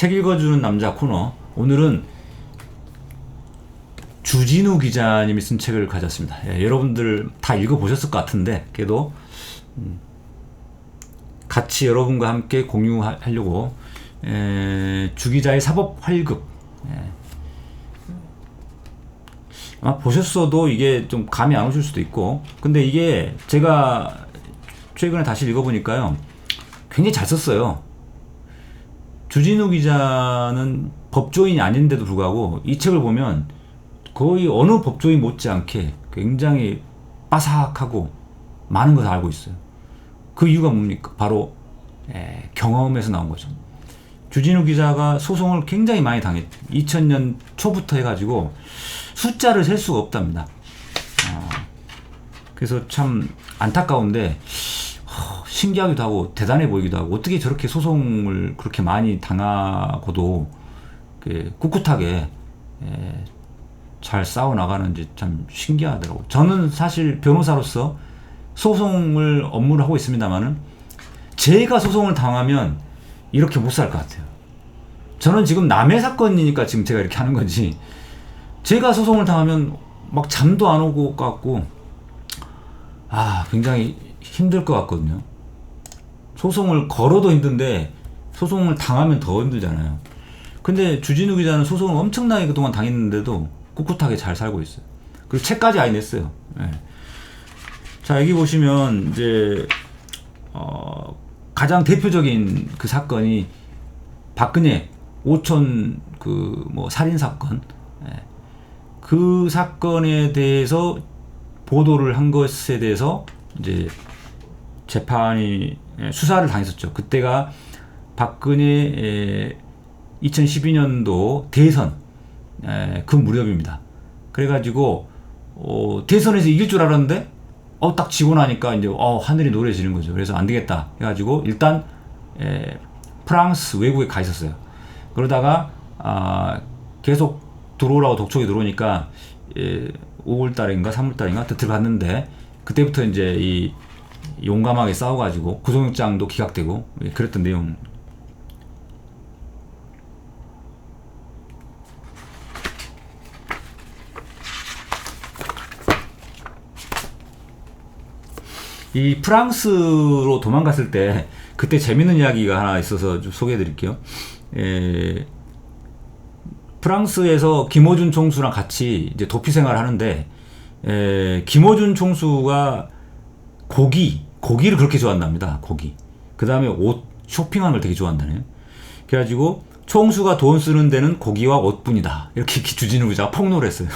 책 읽어주는 남자 코너. 오늘은 주진우 기자님이 쓴 책을 가졌습니다. 여러분들 다 읽어보셨을 것 같은데 그래도 같이 여러분과 함께 공유하려고 주 기자의 사법 활급. 아마 보셨어도 이게 좀 감이 안 오실 수도 있고, 근데 이게 제가 최근에 다시 읽어보니까요 굉장히 잘 썼어요. 주진우 기자는 법조인이 아닌데도 불구하고 이 책을 보면 거의 어느 법조인 못지않게 굉장히 빠삭하고 많은 것을 알고 있어요. 그 이유가 뭡니까? 바로 경험에서 나온 거죠. 주진우 기자가 소송을 굉장히 많이 당했죠. 2000년 초부터 해가지고 숫자를 셀 수가 없답니다. 그래서 참 안타까운데 신기하기도 하고 대단해 보이기도 하고, 어떻게 저렇게 소송을 그렇게 많이 당하고도 꿋꿋하게 잘 싸워나가는지 참 신기하더라고요. 저는 사실 변호사로서 소송을 업무를 하고 있습니다만은 제가 소송을 당하면 이렇게 못 살 것 같아요. 저는 지금 남의 사건이니까 지금 제가 이렇게 하는 거지, 제가 소송을 당하면 막 잠도 안 오고 같고 굉장히 힘들 것 같거든요. 소송을 걸어도 힘든데 소송을 당하면 더 힘들잖아요. 근데 주진우 기자는 소송을 엄청나게 그동안 당했는데도 꿋꿋하게 잘 살고 있어요. 그리고 책까지 아예 냈어요. 자, 여기 보시면 이제 가장 대표적인 그 사건이 박근혜 오촌 살인 사건. 그 사건에 대해서 보도를 한 것에 대해서 이제 재판이 수사를 당했었죠. 그때가 박근혜 2012년도 대선 그 무렵입니다. 그래가지고 대선에서 이길 줄 알았는데 딱 지고 나니까 이제 하늘이 노래지는 거죠. 그래서 안 되겠다 해가지고 일단 프랑스 외국에 가 있었어요. 그러다가 계속 들어오라고 독촉이 들어오니까 5월달인가 3월달인가 들어갔는데, 그때부터 이제 이 용감하게 싸워가지고 구속영장도 기각되고 그랬던 내용. 이 프랑스로 도망갔을 때 그때 재밌는 이야기가 하나 있어서 좀 소개해 드릴게요. 프랑스에서 김어준 총수랑 같이 이제 도피 생활을 하는데, 김어준 총수가 고기를 그렇게 좋아한답니다. 고기. 그 다음에 옷, 쇼핑하는 걸 되게 좋아한다네요. 그래가지고 총수가 돈 쓰는 데는 고기와 옷뿐이다, 이렇게 주진우 기자가 폭로를 했어요.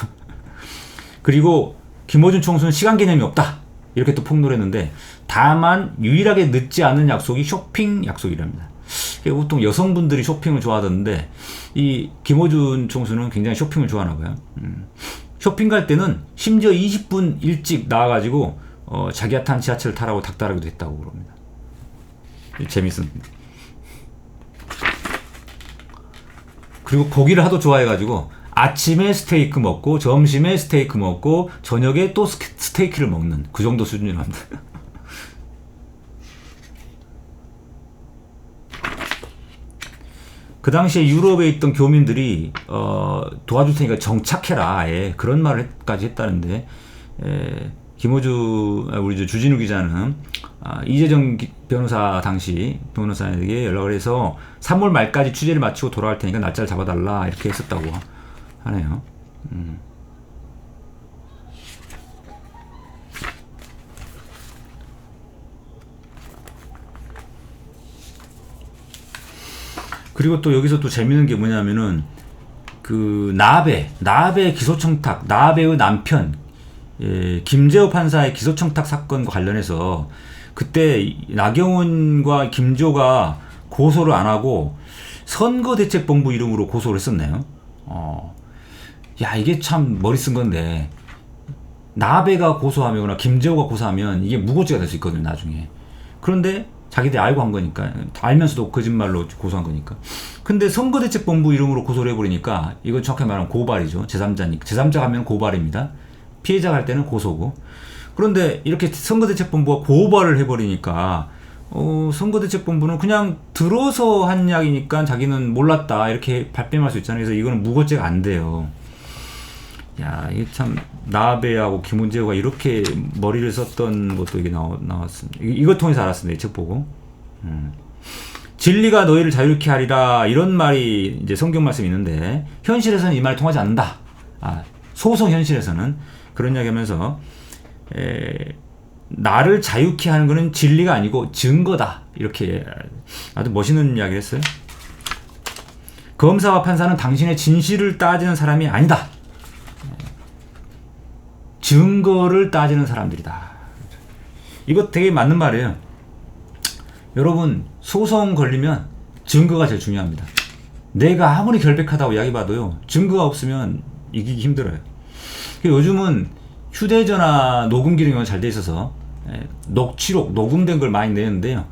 그리고 김어준 총수는 시간 개념이 없다, 이렇게 또 폭로를 했는데, 다만 유일하게 늦지 않는 약속이 쇼핑 약속이랍니다. 보통 여성분들이 쇼핑을 좋아하던데 이 김어준 총수는 굉장히 쇼핑을 좋아하나 봐요. 쇼핑 갈 때는 심지어 20분 일찍 나와가지고 자기가 탄 지하철을 타라고 닥달하기도 했다고 그럽니다. 재밌습니다. 그리고 고기를 하도 좋아해가지고 아침에 스테이크 먹고 점심에 스테이크 먹고 저녁에 또 스테이크를 먹는 그 정도 수준이랍니다. 그 당시에 유럽에 있던 교민들이 도와줄 테니까 정착해라, 아예 그런 말을까지 했다는데, 우리 주진우 기자는 이재정 변호사 당시 변호사에게 연락을 해서 3월 말까지 취재를 마치고 돌아갈 테니까 날짜를 잡아달라, 이렇게 했었다고 하네요. 그리고 또 여기서 또 재밌는 게 뭐냐면은 나베 기소청탁, 나베의 남편 김재호 판사의 기소청탁 사건과 관련해서 그때 나경원과 김조가 고소를 안 하고 선거대책본부 이름으로 고소를 했었네요. 이게 참 머리 쓴 건데, 나베가 고소하거나 김재호가 고소하면 이게 무고죄가 될 수 있거든요, 나중에. 그런데 자기들이 알고 한 거니까, 알면서도 거짓말로 고소한 거니까. 근데 선거대책본부 이름으로 고소를 해버리니까 이건 정확히 말하면 고발이죠. 제3자가 하면 고발입니다. 피해자가 할 때는 고소고. 그런데 이렇게 선거대책본부가 고발을 해버리니까 선거대책본부는 그냥 들어서 한 이야기니까 자기는 몰랐다 이렇게 발뺌할 수 있잖아요. 그래서 이거는 무고죄가 안 돼요. 야, 이게 참 나베하고 김은재호가 이렇게 머리를 썼던 것도 이게 나왔습니다. 이거 통해서 알았습니다. 이 책 보고. 진리가 너희를 자유케 하리라 이런 말이 이제 성경 말씀이 있는데 현실에서는 이 말이 통하지 않는다. 소송 현실에서는 그런 이야기하면서 나를 자유케 하는 것은 진리가 아니고 증거다. 이렇게 아주 멋있는 이야기를 했어요. 검사와 판사는 당신의 진실을 따지는 사람이 아니다. 증거를 따지는 사람들이다. 이거 되게 맞는 말이에요. 여러분, 소송 걸리면 증거가 제일 중요합니다. 내가 아무리 결백하다고 이야기해봐도요, 증거가 없으면 이기기 힘들어요. 요즘은 휴대전화 녹음 기능이 잘 돼 있어서 녹취록, 녹음된 걸 많이 내는데요.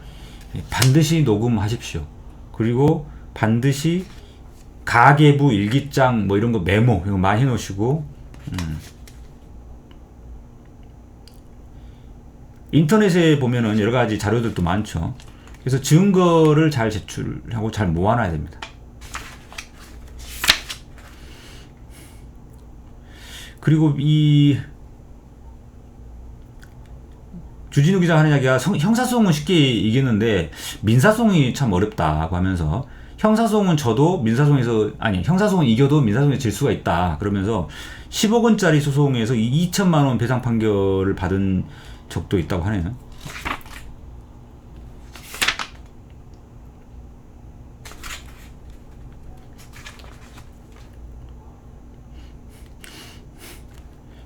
반드시 녹음하십시오. 그리고 반드시 가계부 일기장 뭐 이런 거 메모 이런 거 많이 해놓으시고 인터넷에 보면은 여러 가지 자료들도 많죠. 그래서 증거를 잘 제출하고 잘 모아놔야 됩니다. 그리고 이 주진우 기자 하는 이야기가 형사소송은 쉽게 이기는데 민사소송이 참 어렵다고 하면서 형사소송은 형사소송은 이겨도 민사소송에 질 수가 있다. 그러면서 10억 원짜리 소송에서 2천만 원 배상 판결을 받은 적도 있다고 하네요.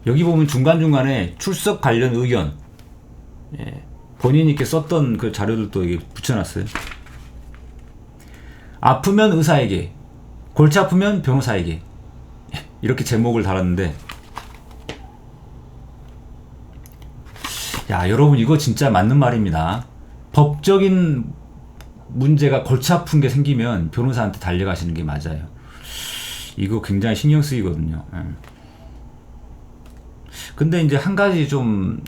여기 보면 중간중간에 출석 관련 의견, 본인이 이렇게 썼던 그 자료들도 여기 붙여놨어요. 아프면 의사에게, 골치 아프면 변호사에게, 이렇게 제목을 달았는데, 야, 여러분, 이거 진짜 맞는 말입니다. 법적인 문제가 골치 아픈 게 생기면 변호사한테 달려가시는 게 맞아요. 이거 굉장히 신경 쓰이거든요. 근데 이제 한 가지 좀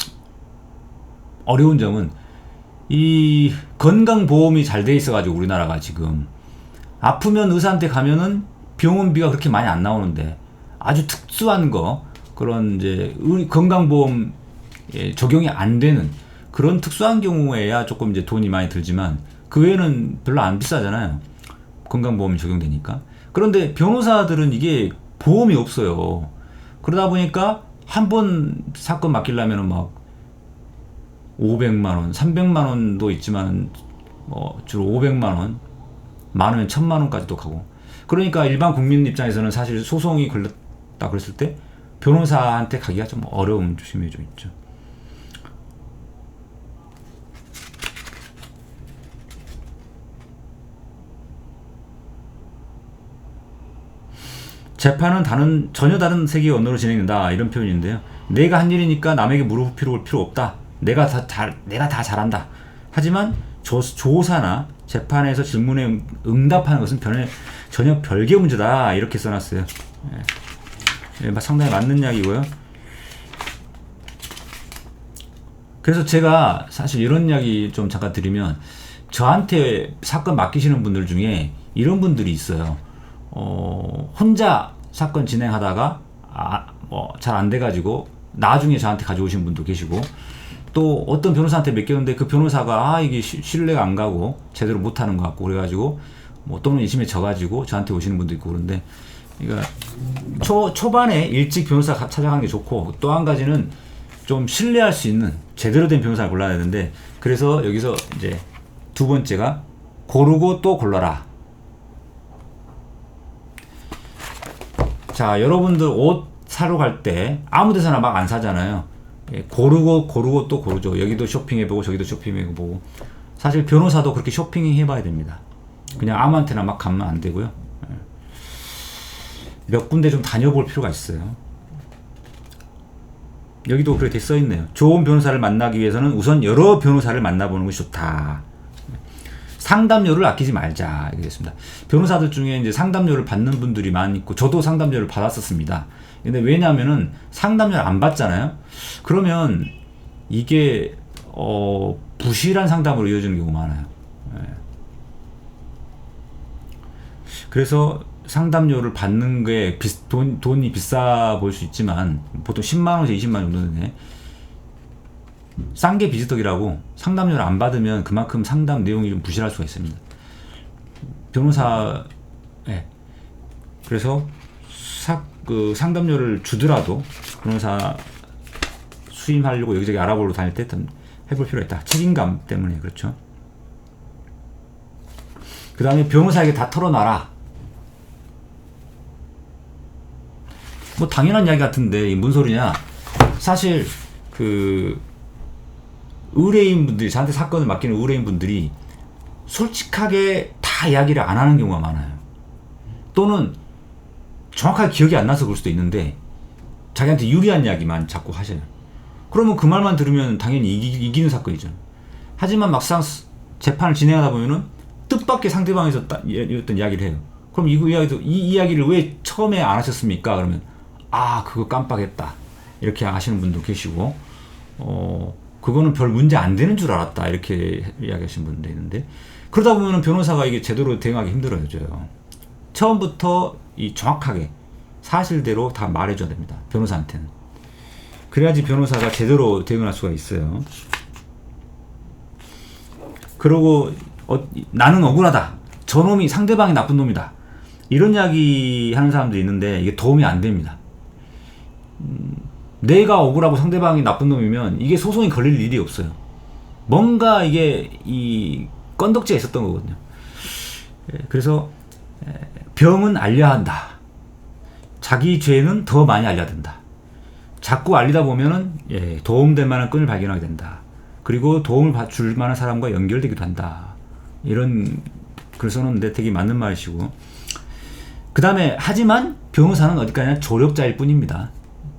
어려운 점은 이 건강보험이 잘 돼 있어가지고 우리나라가 지금 아프면 의사한테 가면은 병원비가 그렇게 많이 안 나오는데 아주 특수한 거 그런 이제 건강보험 적용이 안 되는 그런 특수한 경우에야 조금 이제 돈이 많이 들지만 그 외에는 별로 안 비싸잖아요. 건강보험이 적용되니까. 그런데 변호사들은 이게 보험이 없어요. 그러다 보니까 한 번 사건 맡기려면 막 500만원, 300만원도 있지만 주로 500만원, 많으면 1000만원까지도 가고. 그러니까 일반 국민 입장에서는 사실 소송이 걸렸다 그랬을 때 변호사한테 가기가 좀 어려운 조심이 좀 있죠. 재판은 전혀 다른 세계의 언어로 진행된다 이런 표현인데요. 내가 한 일이니까 남에게 물어볼 필요 없다. 내가 다 잘한다. 하지만 조사나 재판에서 질문에 응답하는 것은 전혀 별개의 문제다 이렇게 써놨어요. 상당히 맞는 이야기고요. 그래서 제가 사실 이런 이야기 좀 잠깐 드리면 저한테 사건 맡기시는 분들 중에 이런 분들이 있어요. 혼자 사건 진행하다가 잘 안 돼가지고 나중에 저한테 가져오신 분도 계시고 또 어떤 변호사한테 맡겼는데 그 변호사가 이게 신뢰가 안 가고 제대로 못하는 것 같고 그래가지고 또는 이심에 져가지고 저한테 오시는 분도 있고 그런데 그러니까 초반에 일찍 변호사 찾아가는 게 좋고 또 한 가지는 좀 신뢰할 수 있는 제대로 된 변호사를 골라야 되는데 그래서 여기서 이제 두 번째가 고르고 또 골라라. 자, 여러분들 옷 사러 갈 때 아무 데서나 막 안 사잖아요. 고르고 또 고르죠. 여기도 쇼핑해보고 저기도 쇼핑해보고. 사실 변호사도 그렇게 쇼핑해봐야 됩니다. 그냥 아무한테나 막 가면 안 되고요. 몇 군데 좀 다녀볼 필요가 있어요. 여기도 그렇게 써있네요. 좋은 변호사를 만나기 위해서는 우선 여러 변호사를 만나보는 것이 좋다. 상담료를 아끼지 말자. 이렇게 됐습니다. 변호사들 중에 이제 상담료를 받는 분들이 많이 있고, 저도 상담료를 받았었습니다. 근데 왜냐면은 상담료를 안 받잖아요? 그러면 이게, 부실한 상담으로 이어지는 경우가 많아요. 예. 그래서 상담료를 받는 게 돈이 비싸 보일 수 있지만 보통 10만원에서 20만원 정도 되네. 싼 게 비지떡이라고 상담료를 안 받으면 그만큼 상담 내용이 좀 부실할 수가 있습니다. 변호사, 예. 그래서 그 상담료를 주더라도 변호사 수임하려고 여기저기 알아보러 다닐 때 해볼 필요가 있다. 책임감 때문에 그렇죠. 그 다음에 변호사에게 다 털어놔라. 뭐 당연한 이야기 같은데 뭔 소리냐. 사실 그 의뢰인분들이, 저한테 사건을 맡기는 의뢰인분들이 솔직하게 다 이야기를 안 하는 경우가 많아요. 또는 정확하게 기억이 안 나서 그럴 수도 있는데 자기한테 유리한 이야기만 자꾸 하셔요. 그러면 그 말만 들으면 당연히 이기는 사건이죠. 하지만 막상 재판을 진행하다 보면은 뜻밖의 상대방에서 어떤 이야기를 해요. 그럼 이 이야기를 왜 처음에 안 하셨습니까? 그러면 그거 깜빡했다, 이렇게 하시는 분도 계시고, 그거는 별 문제 안 되는 줄 알았다, 이렇게 이야기하시는 분도 있는데, 그러다 보면은 변호사가 이게 제대로 대응하기 힘들어져요. 처음부터 정확하게 사실대로 다 말해줘야 됩니다, 변호사한테는. 그래야지 변호사가 제대로 대응할 수가 있어요. 그리고 나는 억울하다, 저놈이 상대방이 나쁜 놈이다, 이런 이야기 하는 사람들이 있는데 이게 도움이 안 됩니다. 내가 억울하고 상대방이 나쁜 놈이면 이게 소송이 걸릴 일이 없어요. 뭔가 이게 이 건덕지가 있었던 거거든요. 그래서 병은 알려야 한다. 자기 죄는 더 많이 알려야 된다. 자꾸 알리다 보면은 도움될 만한 끈을 발견하게 된다. 그리고 도움을 줄 만한 사람과 연결되기도 한다. 이런 글 써놓는데 되게 맞는 말이시고, 그 다음에 하지만 변호사는 어디까지나 조력자일 뿐입니다.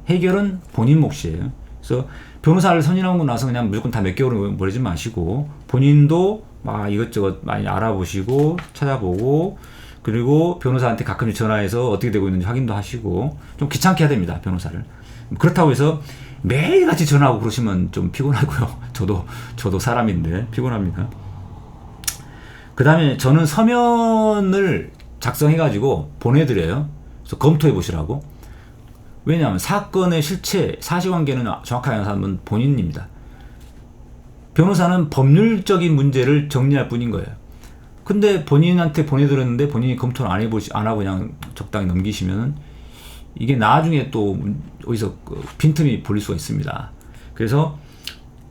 해결은 본인 몫이에요. 그래서 변호사를 선임하고 나서 그냥 무조건 다 몇 개월을 버리지 마시고, 본인도 막 이것저것 많이 알아보시고 찾아보고, 그리고 변호사한테 가끔씩 전화해서 어떻게 되고 있는지 확인도 하시고, 좀 귀찮게 해야 됩니다, 변호사를. 그렇다고 해서 매일같이 전화하고 그러시면 좀 피곤하고요. 저도 사람인데 피곤합니다. 그 다음에 저는 서면을 작성해가지고 보내드려요. 그래서 검토해 보시라고. 왜냐하면 사건의 실체, 사실관계는 정확하게 아는 사람은 본인입니다. 변호사는 법률적인 문제를 정리할 뿐인 거예요. 근데 본인한테 보내드렸는데 본인이 검토를 안 하고 그냥 적당히 넘기시면 이게 나중에 또 어디서 빈틈이 볼릴 수가 있습니다. 그래서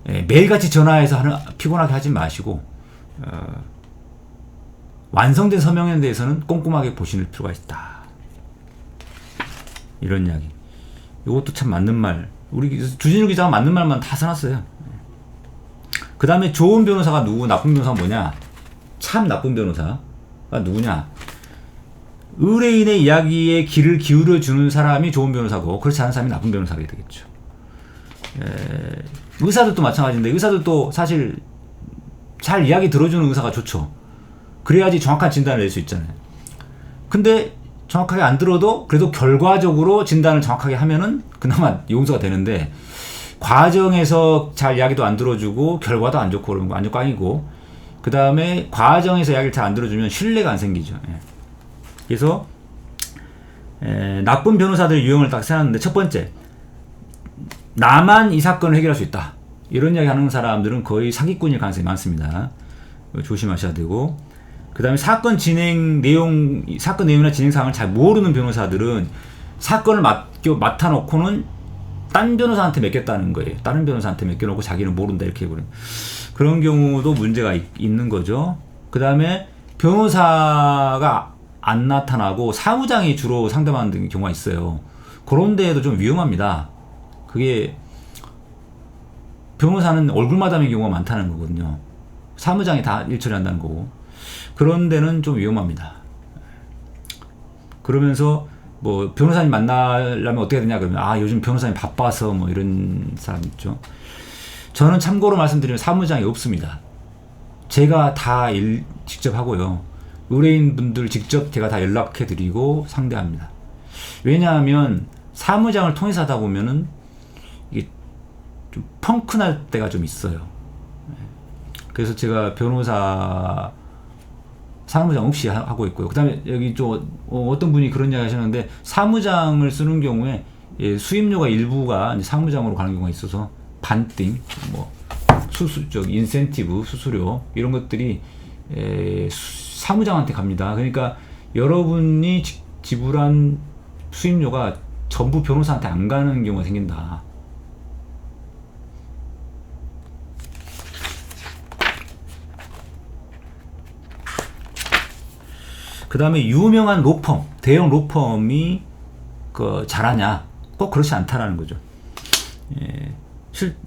매일같이 전화해서 피곤하게 하지 마시고, 완성된 서명에 대해서는 꼼꼼하게 보실 필요가 있다. 이런 이야기. 이것도 참 맞는 말. 우리 주진우 기자가 맞는 말만 다 써놨어요. 그 다음에 좋은 변호사가 누구, 나쁜 변호사가 뭐냐? 참 나쁜 변호사가 누구냐? 의뢰인의 이야기에 귀를 기울여주는 사람이 좋은 변호사고, 그렇지 않은 사람이 나쁜 변호사가 되겠죠. 의사들도 마찬가지인데, 의사들도 사실 잘 이야기 들어주는 의사가 좋죠. 그래야지 정확한 진단을 낼 수 있잖아요. 근데 정확하게 안 들어도 그래도 결과적으로 진단을 정확하게 하면은 그나마 용서가 되는데, 과정에서 잘 이야기도 안 들어주고 결과도 안 좋고 그러는 거 완전 꽝이고, 그 다음에 과정에서 이야기를 잘 안 들어주면 신뢰가 안 생기죠. 그래서 나쁜 변호사들의 유형을 딱 세놨는데, 첫 번째, 나만 이 사건을 해결할 수 있다, 이런 이야기 하는 사람들은 거의 사기꾼일 가능성이 많습니다. 조심하셔야 되고, 그 다음에 사건 내용이나 진행 사항을 잘 모르는 변호사들은 사건을 맡아놓고는 딴 변호사한테 맡겼다는 거예요. 다른 변호사한테 맡겨놓고 자기는 모른다, 이렇게 해버리는 그런 경우도 문제가 있는 거죠. 그 다음에 변호사가 안 나타나고 사무장이 주로 상담하는 경우가 있어요. 그런 데에도 좀 위험합니다. 그게 변호사는 얼굴마담의 경우가 많다는 거거든요. 사무장이 다 일 처리한다는 거고, 그런 데는 좀 위험합니다. 그러면서 뭐 변호사님 만나려면 어떻게 해야 되냐 그러면 요즘 변호사님 바빠서 뭐 이런 사람 있죠. 저는 참고로 말씀드리면 사무장이 없습니다. 제가 다 일 직접 하고요. 의뢰인분들 직접 제가 다 연락해 드리고 상대합니다. 왜냐하면 사무장을 통해서 하다 보면은 이게 좀 펑크날 때가 좀 있어요. 그래서 제가 변호사 사무장 없이 하고 있고요. 그 다음에 여기 좀 어떤 분이 그런 이야기 하셨는데, 사무장을 쓰는 경우에 수임료가 일부가 이제 사무장으로 가는 경우가 있어서 반띵, 뭐 인센티브, 수수료 이런 것들이 사무장한테 갑니다. 그러니까 여러분이 지불한 수임료가 전부 변호사한테 안 가는 경우가 생긴다. 그 다음에 유명한 로펌, 대형 로펌이 잘하냐? 꼭 그렇지 않다라는 거죠.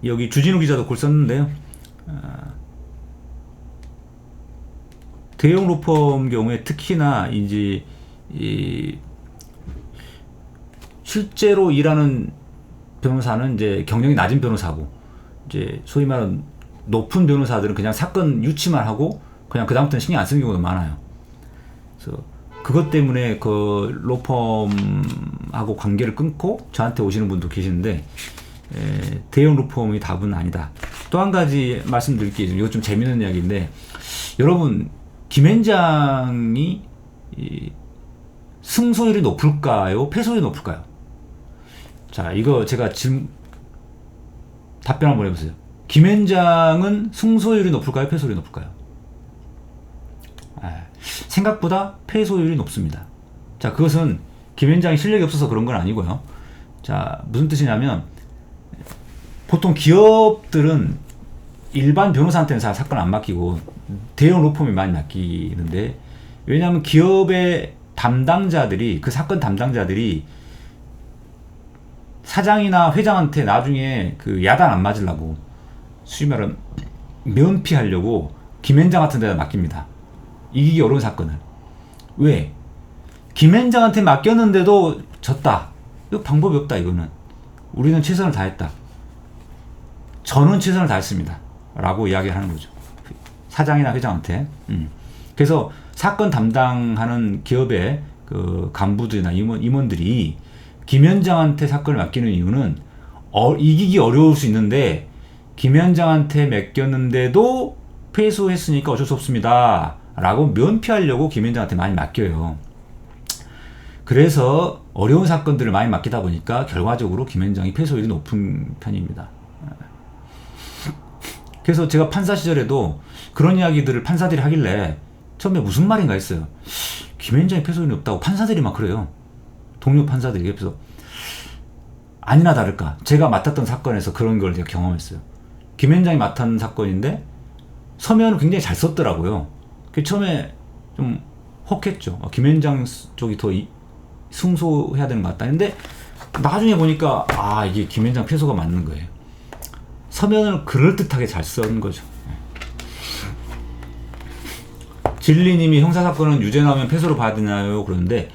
여기 주진우 기자도 글 썼는데요. 대형 로펌 경우에 특히나 이제 실제로 일하는 변호사는 이제 경력이 낮은 변호사고, 이제 소위 말하는 높은 변호사들은 그냥 사건 유치만 하고 그냥 그 다음부터는 신경 안 쓰는 경우가 많아요. 그래서 그것 때문에 그 로펌하고 관계를 끊고 저한테 오시는 분도 계시는데, 대형 로펌이 답은 아니다. 또 한 가지 말씀드릴 게, 이거 좀 재밌는 이야기인데, 여러분 김앤장이 승소율이 높을까요? 패소율이 높을까요? 자, 이거 제가 지금 답변 한번 해보세요. 김앤장은 승소율이 높을까요? 패소율이 높을까요? 생각보다 패소율이 높습니다. 자, 그것은 김앤장이 실력이 없어서 그런 건 아니고요. 자, 무슨 뜻이냐면, 보통 기업들은 일반 변호사한테는 사건을 안 맡기고 대형 로펌이 많이 맡기는데, 왜냐하면 기업의 담당자들이, 그 사건 담당자들이 사장이나 회장한테 나중에 그 야단 안 맞으려고, 수위 말하면 면피하려고 김앤장 같은 데다 맡깁니다. 이기기 어려운 사건을. 왜? 김앤장한테 맡겼는데도 졌다. 이거 방법이 없다. 이거는 우리는 최선을 다했다. 저는 최선을 다했습니다. 라고 이야기를 하는 거죠. 사장이나 회장한테. 그래서 사건 담당하는 기업의 그 간부들이나 임원들이 김앤장한테 사건을 맡기는 이유는 이기기 어려울 수 있는데, 김앤장한테 맡겼는데도 패소했으니까 어쩔 수 없습니다. 라고 면피하려고 김앤장한테 많이 맡겨요. 그래서 어려운 사건들을 많이 맡기다 보니까 결과적으로 김앤장이 패소율이 높은 편입니다. 그래서 제가 판사 시절에도 그런 이야기들을 판사들이 하길래 처음에 무슨 말인가 했어요. 김앤장이 패소율이 높다고 판사들이 막 그래요. 동료 판사들이. 그래서 아니나 다를까 제가 맡았던 사건에서 그런 걸 제가 경험했어요. 김앤장이 맡은 사건인데 서면을 굉장히 잘 썼더라고요. 처음에 좀 혹했죠. 김앤장 쪽이 더 승소해야 되는 것 같다. 근데 나중에 보니까 이게 김앤장 패소가 맞는 거예요. 서면을 그럴듯하게 잘 쓴 거죠. 진리님이 형사사건은 유죄 나오면 패소로 봐야 되나요? 그런데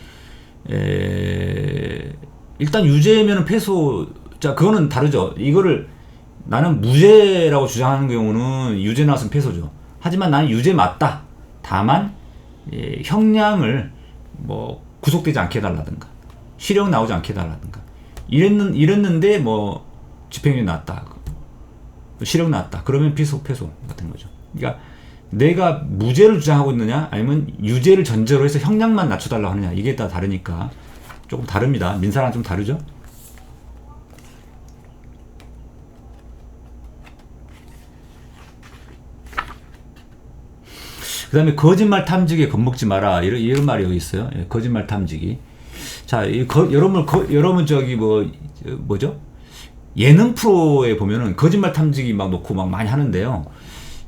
일단 유죄면 패소, 자, 그거는 다르죠. 이거를 나는 무죄라고 주장하는 경우는 유죄 나왔으면 패소죠. 하지만 나는 유죄 맞다. 다만 형량을 뭐 구속되지 않게 해달라든가 실형 나오지 않게 해달라든가 이랬는데 뭐 집행유예 나왔다, 실형 나왔다, 그러면 패소 같은 거죠. 그러니까 내가 무죄를 주장하고 있느냐 아니면 유죄를 전제로 해서 형량만 낮춰달라고 하느냐, 이게 다 다르니까 조금 다릅니다. 민사랑 좀 다르죠. 그 다음에 거짓말 탐지기에 겁먹지 마라, 이런 말이 여기 있어요. 거짓말 탐지기. 자, 여러분 저기 뭐죠? 예능 프로에 보면은 거짓말 탐지기 막 놓고 막 많이 하는데요.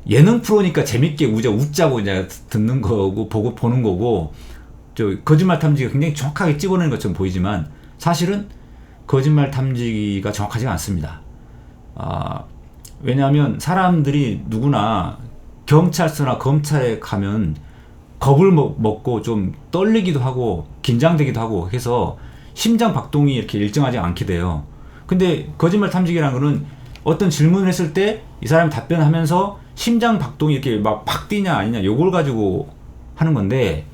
예능 프로니까 재밌게 웃자고 이제 듣는 거고 보는 거고, 저 거짓말 탐지기가 굉장히 정확하게 찍어내는 것처럼 보이지만 사실은 거짓말 탐지기가 정확하지가 않습니다. 왜냐하면 사람들이 누구나 경찰서나 검찰에 가면 겁을 먹고 좀 떨리기도 하고 긴장되기도 하고 해서 심장 박동이 이렇게 일정하지 않게 돼요. 근데 거짓말 탐지기라는 거는 어떤 질문을 했을 때 이 사람이 답변하면서 심장 박동이 이렇게 막 뛰냐 아니냐, 요걸 가지고 하는 건데,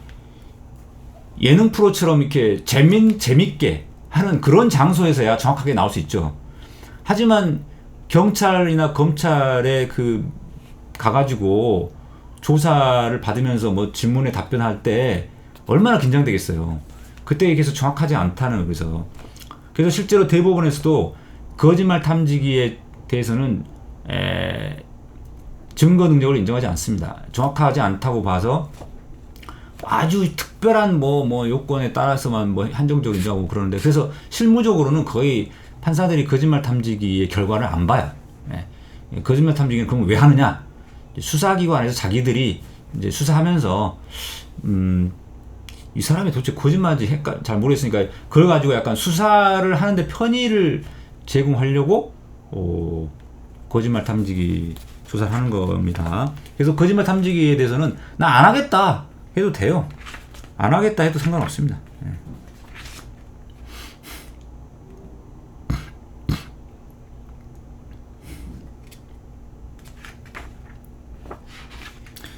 예능 프로처럼 이렇게 재밌게 하는 그런 장소에서야 정확하게 나올 수 있죠. 하지만 경찰이나 검찰의 그 가가지고 조사를 받으면서 뭐 질문에 답변할 때 얼마나 긴장되겠어요. 그때 계속 정확하지 않다는 거죠. 그래서 실제로 대법원에서도 거짓말 탐지기에 대해서는 증거 능력을 인정하지 않습니다. 정확하지 않다고 봐서 아주 특별한 뭐 요건에 따라서만 뭐 한정적으로 인정하고 그러는데, 그래서 실무적으로는 거의 판사들이 거짓말 탐지기의 결과를 안 봐요. 거짓말 탐지기는 그럼 왜 하느냐? 수사기관에서 자기들이 이제 수사하면서 이 사람이 도대체 거짓말인지 잘 모르겠으니까 그걸 가지고 약간 수사를 하는데 편의를 제공하려고 거짓말 탐지기 조사를 하는 겁니다. 그래서 거짓말 탐지기에 대해서는 나 안 하겠다 해도 돼요. 안 하겠다 해도 상관없습니다.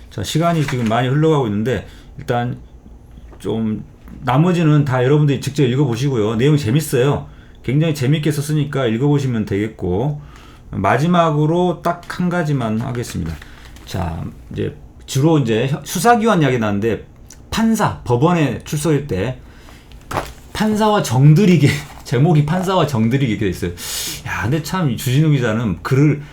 자, 시간이 지금 많이 흘러가고 있는데 일단 좀 나머지는 다 여러분들이 직접 읽어보시고요. 내용 재밌어요. 굉장히 재밌게 썼으니까 읽어보시면 되겠고, 마지막으로 딱 한 가지만 하겠습니다. 자, 이제 주로 이제 수사기관 이야기 나는데 판사, 법원에 출석할 때 판사와 정들이게 제목이 판사와 정들이게 이렇게 돼 있어요. 야, 근데 참 주진우 기자는 글을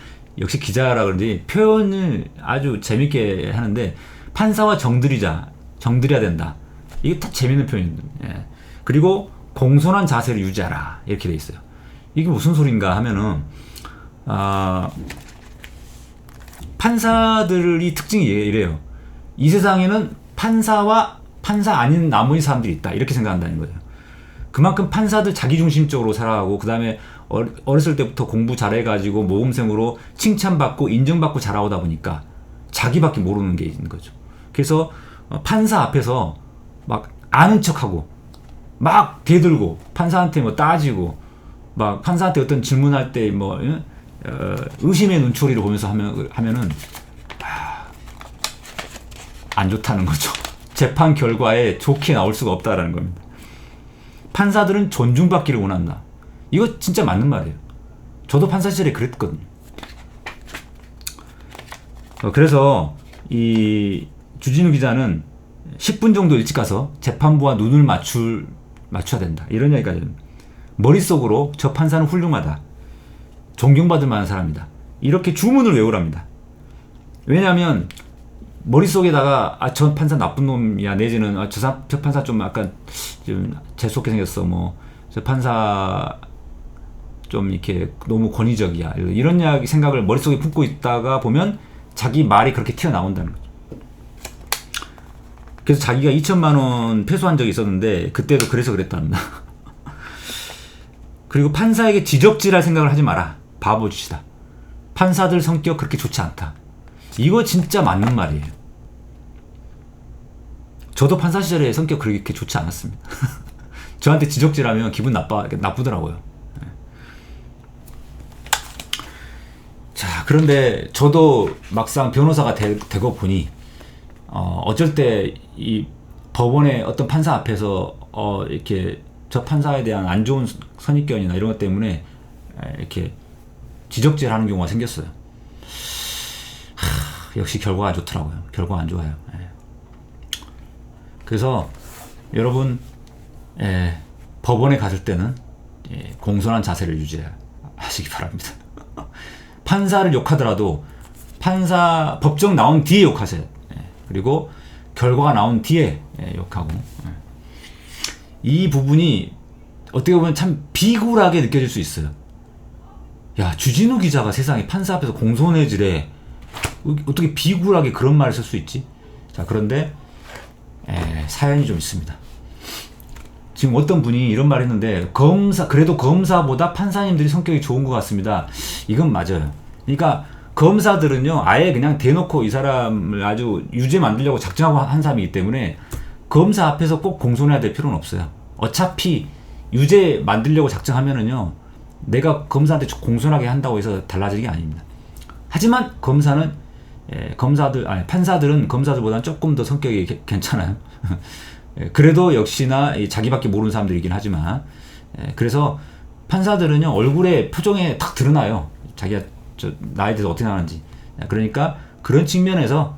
역시 기자라 그런지 표현을 아주 재밌게 하는데 판사와 정들여야 된다. 이게 다 재밌는 표현입니다. 예. 그리고 공손한 자세를 유지하라 이렇게 돼 있어요. 이게 무슨 소린가 하면은 판사들이 특징이 이래요. 이 세상에는 판사와 판사 아닌 나머지 사람들이 있다 이렇게 생각한다는 거예요. 그만큼 판사들 자기중심적으로 살아가고, 그 다음에 어렸을 때부터 공부 잘해가지고 모범생으로 칭찬받고 인정받고 자라오다 보니까 자기밖에 모르는 게 있는 거죠. 그래서 판사 앞에서 막 아는 척하고 막 대들고 판사한테 뭐 따지고 막 판사한테 어떤 질문할 때 뭐 의심의 눈초리를 보면서 하면은 안 좋다는 거죠. 재판 결과에 좋게 나올 수가 없다라는 겁니다. 판사들은 존중받기를 원한다. 이거 진짜 맞는 말이에요. 저도 판사 시절에 그랬거든요. 그래서 이 주진우 기자는 10분 정도 일찍 가서 재판부와 눈을 맞춰야 된다. 이런 이야기가 됩니다. 머릿속으로 저 판사는 훌륭하다. 존경받을 만한 사람이다. 이렇게 주문을 외우랍니다. 왜냐하면 머릿속에다가 저 판사 나쁜 놈이야, 내지는 저 판사 좀 약간 좀 재수없게 생겼어, 뭐 저 판사 좀 이렇게 너무 권위적이야, 이런 이야기 생각을 머릿속에 품고 있다가 보면 자기 말이 그렇게 튀어나온다는 거죠. 그래서 자기가 2천만 원 패소한 적이 있었는데 그때도 그래서 그랬답니다. 그리고 판사에게 지적질할 생각을 하지 마라. 바보 짓이다. 판사들 성격 그렇게 좋지 않다. 이거 진짜 맞는 말이에요. 저도 판사 시절에 성격 그렇게 좋지 않았습니다. 저한테 지적질하면 기분 나쁘더라고요. 자, 그런데 저도 막상 변호사가 되고 보니 어쩔 때 이 법원의 어떤 판사 앞에서 이렇게 저 판사에 대한 안 좋은 선입견이나 이런 것 때문에 이렇게 지적질하는 경우가 생겼어요. 역시 결과가 안 좋더라고요. 결과가 안 좋아요. 그래서 여러분 법원에 갔을 때는 공손한 자세를 유지하시기 바랍니다. 판사를 욕하더라도 법정 나온 뒤에 욕하세요. 그리고 결과가 나온 뒤에 욕하고. 이 부분이 어떻게 보면 참 비굴하게 느껴질 수 있어요. 야, 주진우 기자가 세상에 판사 앞에서 공손해지래. 어떻게 비굴하게 그런 말을 쓸 수 있지? 자, 그런데 사연이 좀 있습니다. 지금 어떤 분이 이런 말 했는데, 그래도 검사보다 판사님들이 성격이 좋은 것 같습니다. 이건 맞아요. 그러니까 검사들은요, 아예 그냥 대놓고 이 사람을 아주 유죄 만들려고 작정하고 한 사람이기 때문에 검사 앞에서 꼭 공손해야 될 필요는 없어요. 어차피 유죄 만들려고 작정하면은요, 내가 검사한테 공손하게 한다고 해서 달라지는 게 아닙니다. 하지만 판사들은 검사들보다는 조금 더 성격이 괜찮아요. 그래도 역시나 자기밖에 모르는 사람들이긴 하지만, 그래서 판사들은요, 얼굴에 표정에 탁 드러나요. 자기가 나에 대해서 어떻게 나는지. 그러니까 그런 측면에서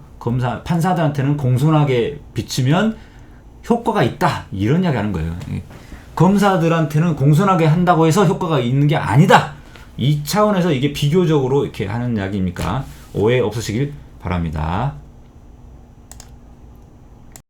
판사들한테는 공손하게 비치면 효과가 있다. 이런 이야기 하는 거예요. 검사들한테는 공손하게 한다고 해서 효과가 있는 게 아니다. 이 차원에서 이게 비교적으로 이렇게 하는 이야기입니까? 오해 없으시길 바랍니다.